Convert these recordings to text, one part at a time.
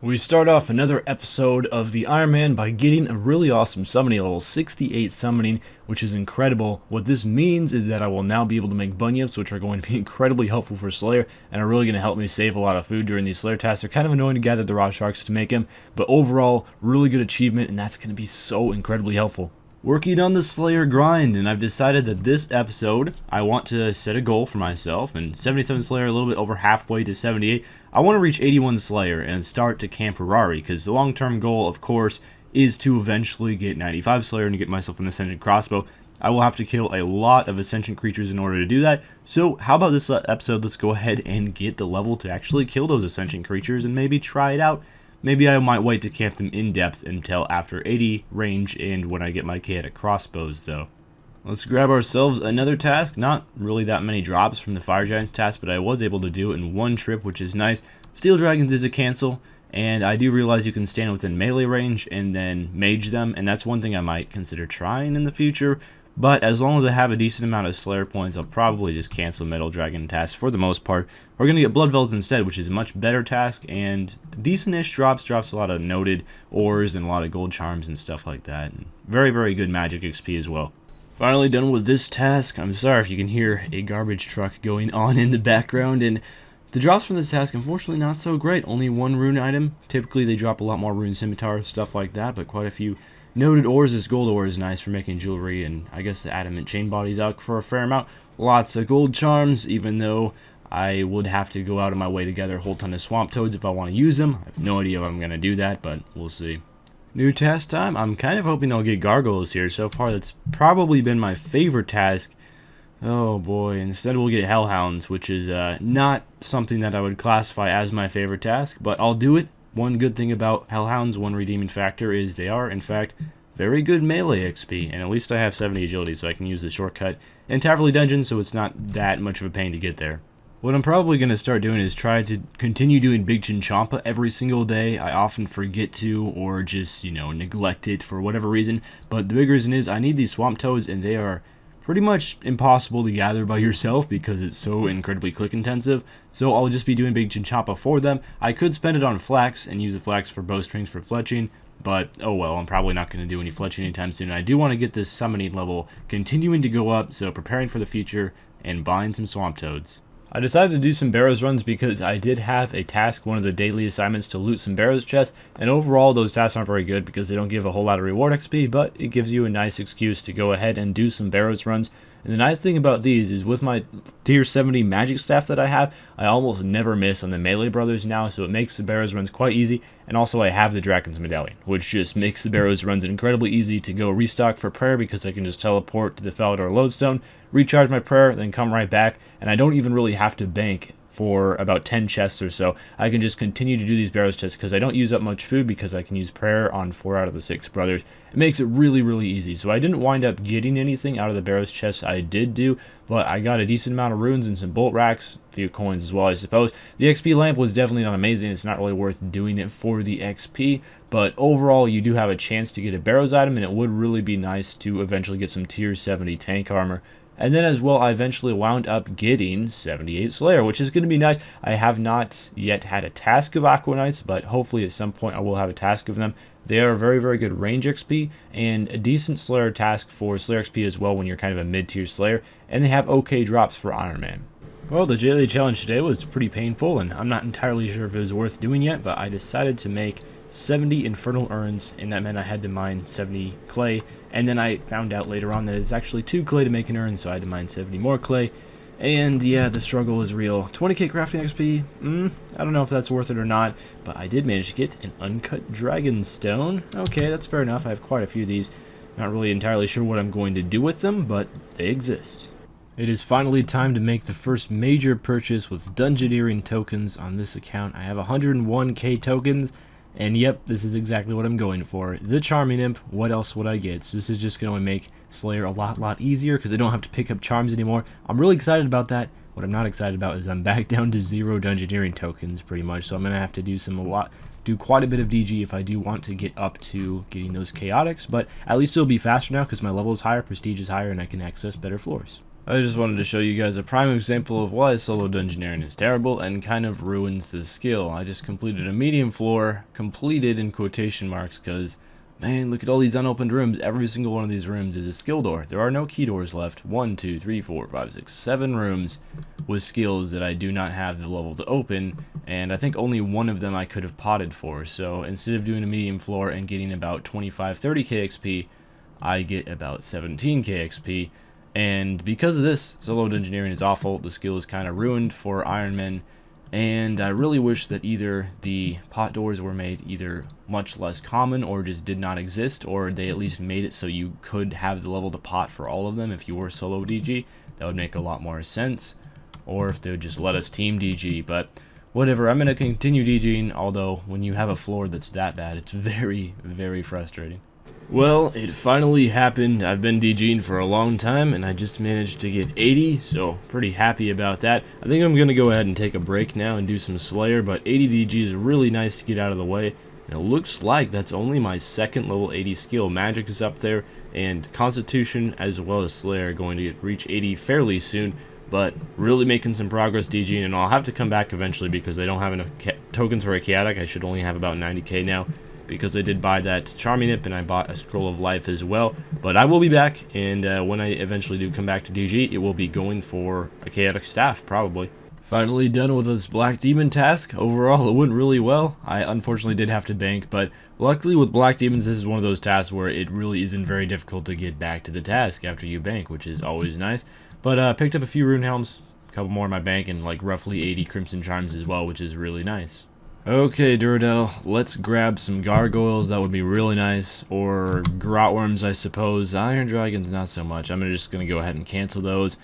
We start off another episode of the Ironman by getting a really awesome summoning level 68 summoning, which is incredible. What this means is that I will now be able to make bunyips, which are going to be incredibly helpful for Slayer, and are really going to help me save a lot of food during these Slayer tasks. They're kind of annoying to gather the raw sharks to make him, but overall, really good achievement, and that's going to be so incredibly helpful. Working on the Slayer grind, and I've decided that this episode, I want to set a goal for myself, and 77 Slayer, a little bit over halfway to 78. I want to reach 81 Slayer and start to camp Ferrari, because the long-term goal, of course, is to eventually get 95 Slayer and get myself an Ascension crossbow. I will have to kill a lot of Ascension creatures in order to do that, so how about this episode, let's go ahead and get the level to actually kill those Ascension creatures and maybe try it out. Maybe I might wait to camp them in depth until after 80 range and when I get my chaotic crossbows though. Let's grab ourselves another task. Not really that many drops from the Fire Giants task, but I was able to do it in one trip, which is nice. Steel Dragons is a cancel, and I do realize you can stand within melee range and then mage them, and that's one thing I might consider trying in the future. But as long as I have a decent amount of Slayer points, I'll probably just cancel Metal Dragon tasks for the most part. We're going to get Blood Velds instead, which is a much better task, and decent-ish drops a lot of noted ores and a lot of gold charms and stuff like that. And very, very good magic XP as well. Finally done with this task. I'm sorry if you can hear a garbage truck going on in the background, and the drops from this task, unfortunately, not so great. Only one rune item. Typically, they drop a lot more rune scimitars, stuff like that, but quite a few noted ores. This gold ore is nice for making jewelry, and I guess the adamant chain body's out for a fair amount. Lots of gold charms, even though I would have to go out of my way to gather a whole ton of swamp toads if I want to use them. I have no idea if I'm going to do that, but we'll see. New task time. I'm kind of hoping I'll get gargoyles here. So far, that's probably been my favorite task. Oh boy, instead we'll get hellhounds, which is not something that I would classify as my favorite task, but I'll do it. One good thing about hellhounds, one redeeming factor, is they are, in fact, very good melee XP, and at least I have 70 agility, so I can use the shortcut in Taverley Dungeon, so it's not that much of a pain to get there. What I'm probably going to start doing is try to continue doing Big Chinchompa every single day. I often forget to, or just, neglect it for whatever reason, but the big reason is I need these swamp toads, and they are pretty much impossible to gather by yourself because it's so incredibly click intensive. So I'll just be doing Big Chinchompa for them. I could spend it on flax and use the flax for bowstrings for fletching, but oh well, I'm probably not going to do any fletching anytime soon. I do want to get this summoning level continuing to go up, so preparing for the future and buying some swamp toads. I decided to do some Barrows runs because I did have a task, one of the daily assignments, to loot some Barrows chests, and overall those tasks aren't very good because they don't give a whole lot of reward XP, but it gives you a nice excuse to go ahead and do some Barrows runs. And the nice thing about these is with my tier 70 magic staff that I have, I almost never miss on the melee brothers now, so it makes the Barrows runs quite easy, and also I have the Dragon's Medallion, which just makes the Barrows runs incredibly easy to go restock for prayer because I can just teleport to the Falador Lodestone, recharge my prayer, then come right back, and I don't even really have to bank for about 10 chests or so. I can just continue to do these Barrows chests because I don't use up much food because I can use prayer on 4 out of the 6 brothers. It makes it really, really easy. So I didn't wind up getting anything out of the Barrows chests I did do, but I got a decent amount of runes and some bolt racks, a few coins as well, I suppose. The XP lamp was definitely not amazing. It's not really worth doing it for the XP, but overall you do have a chance to get a Barrows item, and it would really be nice to eventually get some tier 70 tank armor. And then as well, I eventually wound up getting 78 Slayer, which is going to be nice. I have not yet had a task of Aqua Knights, but hopefully at some point I will have a task of them. They are very, very good range XP, and a decent Slayer task for Slayer XP as well when you're kind of a mid-tier Slayer, and they have okay drops for Ironman. Well, the daily challenge today was pretty painful, and I'm not entirely sure if it was worth doing yet, but I decided to make 70 infernal urns, and that meant I had to mine 70 clay, and then I found out later on that it's actually 2 clay to make an urn, so I had to mine 70 more clay, and yeah, the struggle is real. 20k crafting XP, I don't know if that's worth it or not, but I did manage to get an uncut dragon stone. Okay, that's fair enough. I have quite a few of these. Not really entirely sure what I'm going to do with them, but they exist. It is finally time to make the first major purchase with Dungeoneering tokens on this account. I have 101k tokens, and yep, this is exactly what I'm going for. The Charming Imp, what else would I get? So this is just going to make Slayer a lot easier because I don't have to pick up charms anymore. I'm really excited about that. What I'm not excited about is I'm back down to 0 Dungeoneering tokens pretty much, so I'm going to have to do quite a bit of DG if I do want to get up to getting those chaotics, but at least it'll be faster now because my level is higher, prestige is higher, and I can access better floors. I just wanted to show you guys a prime example of why solo dungeoneering is terrible and kind of ruins this skill. I just completed a medium floor, completed in quotation marks, because, man, look at all these unopened rooms. Every single one of these rooms is a skill door. There are no key doors left. 1, 2, 3, 4, 5, 6, 7 rooms with skills that I do not have the level to open, and I think only one of them I could have potted for. So instead of doing a medium floor and getting about 25-30k XP, I get about 17k XP. And because of this, solo dungeoneering is awful. The skill is kind of ruined for Ironman, and I really wish that either the pot doors were made either much less common or just did not exist, or they at least made it so you could have the level to pot for all of them if you were solo DG. That would make a lot more sense. Or if they would just let us team DG, but whatever, I'm going to continue DGing, although when you have a floor that's that bad, it's very, very frustrating. Well, it finally happened. I've been DGing for a long time, and I just managed to get 80, so pretty happy about that. I think I'm going to go ahead and take a break now and do some Slayer, but 80 DG is really nice to get out of the way. And it looks like that's only my second level 80 skill. Magic is up there, and Constitution as well as Slayer are going to reach 80 fairly soon, but really making some progress DGing, and I'll have to come back eventually because I don't have enough tokens for a chaotic. I should only have about 90k now, because I did buy that Charming Nip and I bought a Scroll of Life as well. But I will be back, and when I eventually do come back to DG, it will be going for a Chaotic Staff, probably. Finally done with this Black Demon task. Overall, it went really well. I unfortunately did have to bank, but luckily with Black Demons, this is one of those tasks where it really isn't very difficult to get back to the task after you bank, which is always nice. But picked up a few Rune Helms, a couple more in my bank, and like roughly 80 Crimson Charms as well, which is really nice. Okay, Duradel, let's grab some gargoyles. That would be really nice. Or grotworms, I suppose. Iron dragons, not so much. I'm just going to go ahead and cancel those.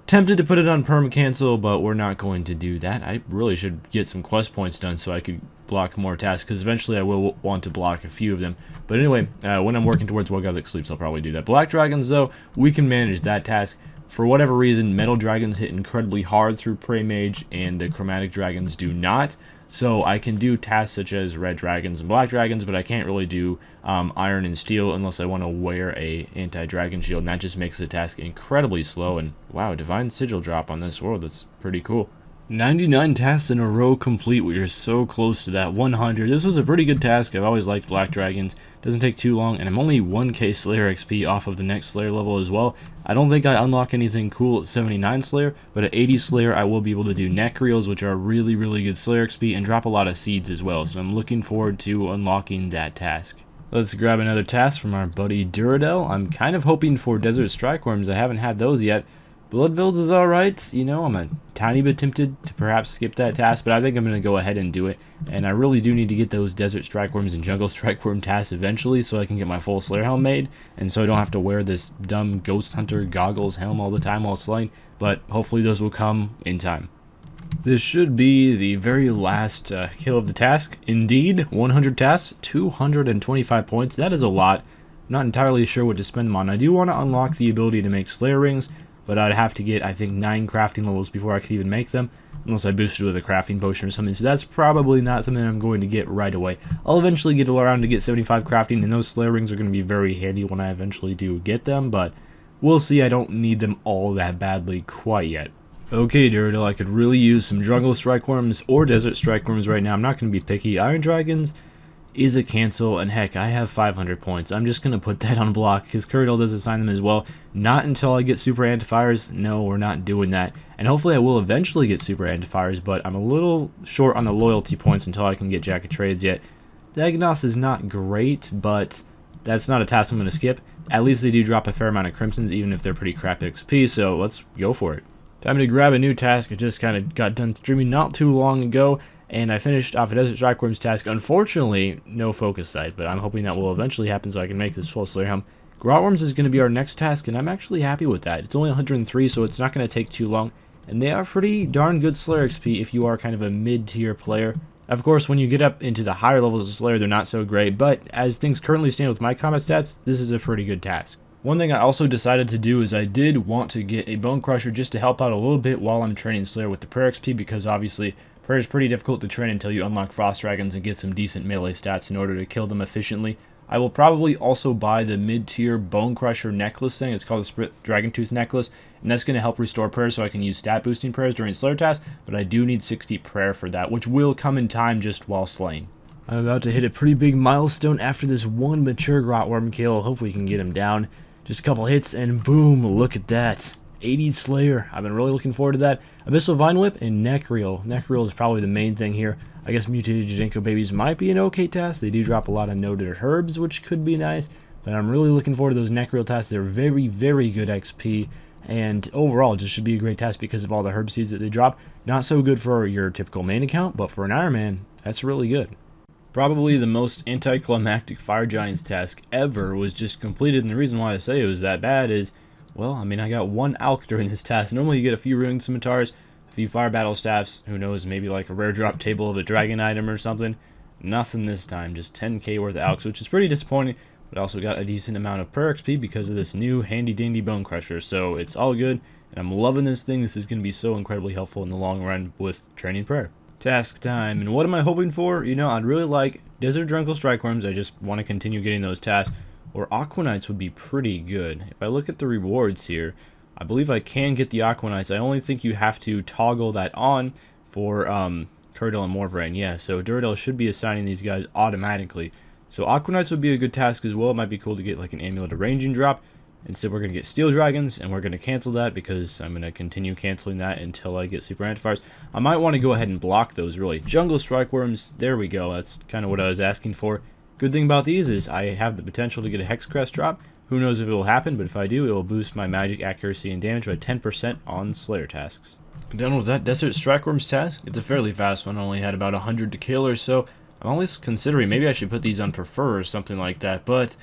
Tempted to put it on perm cancel, but we're not going to do that. I really should get some quest points done so I could block more tasks, because eventually I will want to block a few of them. But anyway, when I'm working towards One Godlick Sleeps, I'll probably do that. Black dragons, though, we can manage that task. For whatever reason, metal dragons hit incredibly hard through Prey Mage, and the chromatic dragons do not. So I can do tasks such as red dragons and black dragons, but I can't really do iron and steel unless I want to wear a anti-dragon shield, and that just makes the task incredibly slow. And wow, divine sigil drop on this world, that's pretty cool. 99 tasks in a row complete. We are so close to that 100. This was a pretty good task. I've always liked black dragons. Doesn't take too long, and I'm only 1k Slayer XP off of the next Slayer level as well. I don't think I unlock anything cool at 79 Slayer, but at 80 Slayer I will be able to do neck reels, which are really, really good Slayer XP, and drop a lot of seeds as well. So I'm looking forward to unlocking that task. Let's grab another task from our buddy Duradel. I'm kind of hoping for Desert Strikeworms. I haven't had those yet. Bloodvilles is alright, you know, I'm a tiny bit tempted to perhaps skip that task, but I think I'm going to go ahead and do it. And I really do need to get those Desert Strikeworms and Jungle Strikeworm tasks eventually so I can get my full Slayer helm made, and so I don't have to wear this dumb Ghost Hunter goggles helm all the time while slaying, but hopefully those will come in time. This should be the very last kill of the task. Indeed, 100 tasks, 225 points, that is a lot. I'm not entirely sure what to spend them on. I do want to unlock the ability to make Slayer rings, but I'd have to get, I think, 9 crafting levels before I could even make them, unless I boosted with a crafting potion or something, so that's probably not something I'm going to get right away. I'll eventually get around to get 75 crafting, and those Slayer rings are going to be very handy when I eventually do get them, but we'll see. I don't need them all that badly quite yet. Okay, Duradel, I could really use some Jungle Strikeworms or Desert Strikeworms right now. I'm not going to be picky. Iron Dragons is a cancel, and heck, I have 500 points. I'm just going to put that on block, because Kuradel does assign them as well. Not until I get Super Antifires. No, we're not doing that. And hopefully I will eventually get Super Antifires, but I'm a little short on the loyalty points until I can get Jack of Trades yet. Diagnos is not great, but that's not a task I'm going to skip. At least they do drop a fair amount of Crimsons, even if they're pretty crap XP, so let's go for it. Time to grab a new task. I just kind of got done streaming not too long ago, and I finished off a Desert Strikeworms task. Unfortunately, no focus sight, but I'm hoping that will eventually happen so I can make this full Slayer helm. Grotworms is going to be our next task, and I'm actually happy with that. It's only 103, so it's not going to take too long, and they are pretty darn good Slayer XP if you are kind of a mid-tier player. Of course, when you get up into the higher levels of Slayer, they're not so great, but as things currently stand with my combat stats, this is a pretty good task. One thing I also decided to do is I did want to get a Bone Crusher just to help out a little bit while I'm training Slayer with the Prayer XP, because obviously Prayer is pretty difficult to train until you unlock Frost Dragons and get some decent melee stats in order to kill them efficiently. I will probably also buy the mid-tier Bone Crusher necklace thing. It's called the Split Dragon Tooth necklace, and that's going to help restore prayers so I can use stat boosting prayers during Slayer tasks, but I do need 60 prayer for that, which will come in time just while slaying. I'm about to hit a pretty big milestone after this one mature Grotworm kill. Hopefully you can get him down. Just a couple hits and boom, look at that. 80 Slayer. I've been really looking forward to that. Abyssal Vine Whip and Neck Reel. Neck Reel is probably the main thing here. I guess Mutated Jadenko Babies might be an okay task. They do drop a lot of noted herbs, which could be nice. But I'm really looking forward to those Neck Reel tasks. They're very, very good XP. And overall, just should be a great task because of all the herb seeds that they drop. Not so good for your typical main account, but for an Ironman, that's really good. Probably the most anticlimactic Fire Giants task ever was just completed, and the reason why I say it was that bad is, well, I mean, I got one Alk during this task. Normally you get a few Ruined Scimitars, a few Fire Battle Staffs, who knows, maybe like a rare drop table of a dragon item or something. Nothing this time, just 10k worth of Alks, which is pretty disappointing, but I also got a decent amount of prayer XP because of this new handy-dandy Bone Crusher, so it's all good, and I'm loving this thing. This is going to be so incredibly helpful in the long run with training prayer. Task time, and what am I hoping for? You know, I'd really like Desert Drunkle Strikeworms. I just want to continue getting those tasks, or Aquanites would be pretty good. If I look at the rewards here, I believe I can get the Aquanites. I only think you have to toggle that on for Curdle and Morvrain. Yeah, so Duradel should be assigning these guys automatically. So Aquanites would be a good task as well. It might be cool to get like an Amulet of Ranging drop. Instead, we're going to get Steel Dragons, and we're going to cancel that because I'm going to continue canceling that until I get Super Antifires. I might want to go ahead and block those, really. Jungle Strikeworms, there we go. That's kind of what I was asking for. Good thing about these is I have the potential to get a Hex Crest drop. Who knows if it will happen, but if I do, it will boost my magic accuracy and damage by 10% on Slayer tasks. Done with that Desert Strikeworms task. It's a fairly fast one. I only had about 100 to kill or so. I'm always considering maybe I should put these on Prefer or something like that, but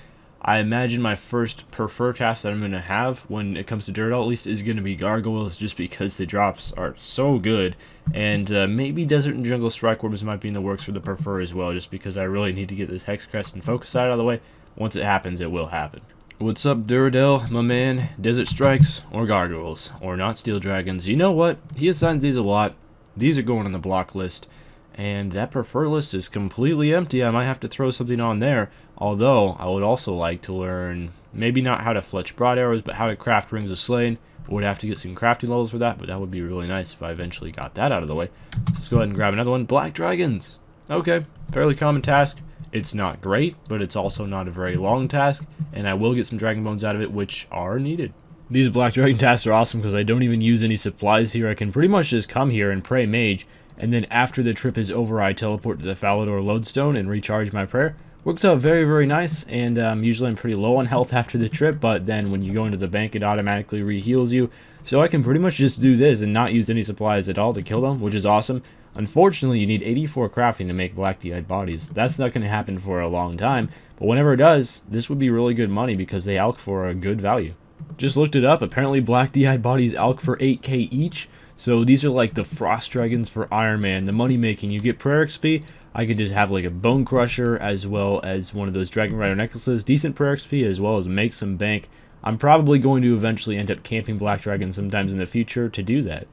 I imagine my first Prefer task that I'm going to have when it comes to Duradel at least is going to be Gargoyles, just because the drops are so good. And maybe Desert and Jungle Strikeworms might be in the works for the Prefer as well, just because I really need to get this Hex Crest and Focus out of the way. Once it happens, it will happen. What's up, Duradel, my man? Desert Strikes or Gargoyles, or not Steel Dragons? You know what? He assigns these a lot. These are going on the block list. And that Prefer list is completely empty. I might have to throw something on there. Although, I would also like to learn, maybe not how to fletch broad arrows, but how to craft Rings of Slaying. I would have to get some crafting levels for that, but that would be really nice if I eventually got that out of the way. Let's go ahead and grab another one. Black Dragons. Okay, fairly common task. It's not great, but it's also not a very long task, and I will get some Dragon Bones out of it, which are needed. These Black Dragon tasks are awesome because I don't even use any supplies here. I can pretty much just come here and pray Mage, and then after the trip is over, I teleport to the Falador Lodestone and recharge my prayer. Works out very, very nice, and usually I'm pretty low on health after the trip, but then when you go into the bank, it automatically re-heals you. So I can pretty much just do this and not use any supplies at all to kill them, which is awesome. Unfortunately, you need 84 crafting to make Black DI bodies. That's not going to happen for a long time, but whenever it does, this would be really good money because they alch for a good value. Just looked it up. Apparently, Black DI bodies alch for 8k each. So these are like the Frost Dragons for Ironman, the money making. You get prayer XP. I could just have like a Bone Crusher as well as one of those Dragon Rider necklaces. Decent prayer XP as well as make some bank. I'm probably going to eventually end up camping Black Dragons sometimes in the future to do that.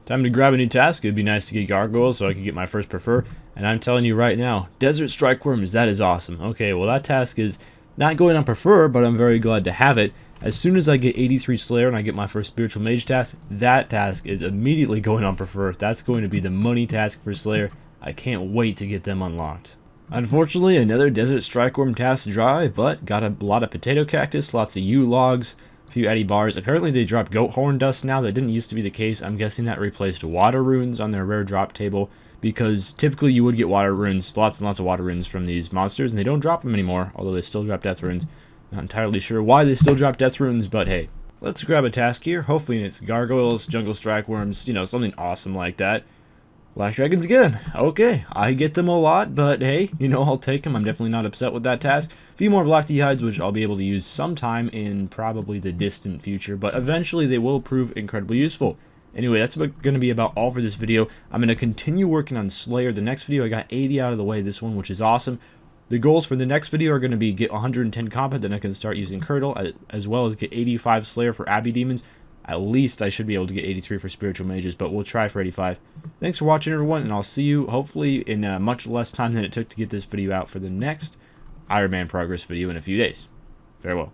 Time to grab a new task. It'd be nice to get Gargoyles so I could get my first Prefer. And I'm telling you right now, Desert Strikeworms, that is awesome. Okay, well that task is not going on Prefer, but I'm very glad to have it. As soon as I get 83 Slayer and I get my first Spiritual Mage task, that task is immediately going on Prefer. That's going to be the money task for Slayer. I can't wait to get them unlocked. Unfortunately, another Desert Strikeworm task dry, but got a lot of Potato Cactus, lots of yew logs, a few Eddy bars. Apparently they drop Goat Horn Dust now. That didn't used to be the case. I'm guessing that replaced Water Runes on their rare drop table, because typically you would get Water Runes, lots and lots of Water Runes from these monsters, and they don't drop them anymore, although they still drop Death Runes. Not entirely sure why they still drop Death Runes, but hey. Let's grab a task here. Hopefully it's Gargoyles, Jungle Strikeworms, you know, something awesome like that. Black Dragons again. Okay, I get them a lot, but hey, you know, I'll take them. I'm definitely not upset with that task. A few more Black D-Hides, which I'll be able to use sometime in probably the distant future, but eventually they will prove incredibly useful. Anyway, that's going to be about all for this video. I'm going to continue working on Slayer. The next video, I got 80 out of the way, this one, which is awesome. The goals for the next video are going to be get 110 combat, then I can start using Curdle, as well as get 85 Slayer for Abbey Demons. At least I should be able to get 83 for Spiritual Mages, but we'll try for 85. Thanks for watching, everyone, and I'll see you, hopefully, in much less time than it took to get this video out for the next Ironman progress video in a few days. Farewell.